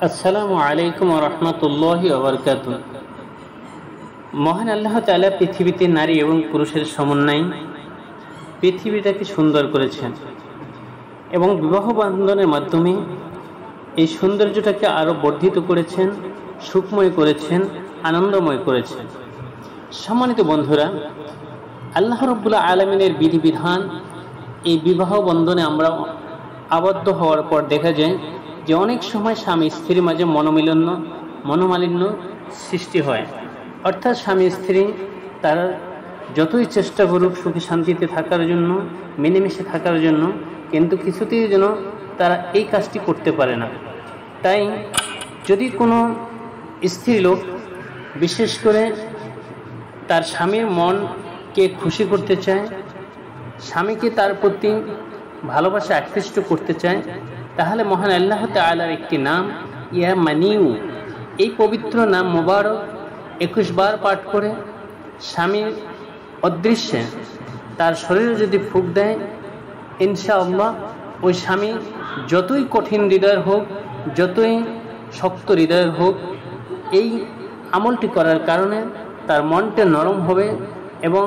আসসালামু আলাইকুম ওয়া রাহমাতুল্লাহি ওয়া বারাকাতুহু। মহান আল্লাহ তাআলা পৃথিবীতে নারী এবং পুরুষের সমন্বয়ে পৃথিবীটাকে সুন্দর করেছেন এবং বিবাহ বন্ধনের মাধ্যমে এই সৌন্দর্যটাকে আরও বর্ধিত করেছেন, সুখময় করেছেন, আনন্দময় করেছেন। সম্মানিত বন্ধুরা, আল্লাহ রাব্বুল আলামিনের বিধিবিধান এই বিবাহ বন্ধনে আমরা আবদ্ধ হওয়ার পর দেখা যায় যে অনেক সময় স্বামী স্ত্রীর মাঝে মনোমালিন্য সৃষ্টি হয়। অর্থাৎ স্বামী স্ত্রী তারা যতই চেষ্টা করুক সুখে শান্তিতে থাকার জন্য, মিলেমিশে থাকার জন্য, কিন্তু কিছুতেই যেন তারা এই কাজটি করতে পারে না। তাই যদি কোনো স্ত্রী লোক বিশেষ করে তার স্বামীর মনকে খুশি করতে চায়, স্বামীকে তার প্রতি ভালোবাসা আকৃষ্ট করতে চায়, তাহলে মহান আল্লাহ তাআলার একটি নাম ইয়া মানিউ, এই পবিত্র নাম মোবারক 21 বার পাঠ করে স্বামীর অদৃশ্যে তার শরীরে যদি ফুঁক দেয়, ইনশাআল্লাহ ওই স্বামী যতই কঠিন হৃদয়ের হোক, যতই শক্ত হৃদয়ের হোক, এই আমলটি করার কারণে তার মনটা নরম হবে এবং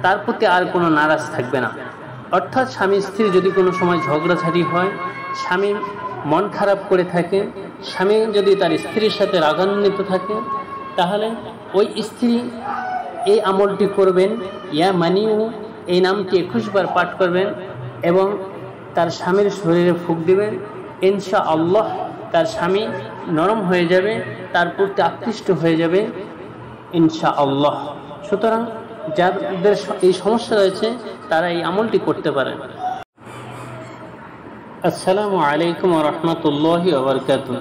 তার প্রতি আর কোনো নারাজ থাকবে না। অর্থাৎ স্বামী স্ত্রী যদি কোনো সময় ঝগড়াঝাটি হয়, স্বামী মন খারাপ করে থাকে, স্বামী যদি তার স্ত্রীর সাথে রাগান্বিত থাকে, তাহলে ওই স্ত্রী এই আমলটি করবেন, ইয়া মানিউ এই নামটি 21 বার পাঠ করবেন এবং তার স্বামীর শরীরে ফুঁক দিবেন। ইনশাআল্লাহ তার স্বামী নরম হয়ে যাবে, তার প্রতি আকৃষ্ট হয়ে যাবে ইনশাআল্লাহ। সুতরাং যাদের এই সমস্যা রয়েছে তারা এই আমলটি করতে পারেন। আসসালামু আলাইকুম ওয়া রাহমাতুল্লাহি ওয়া বারাকাতুহু।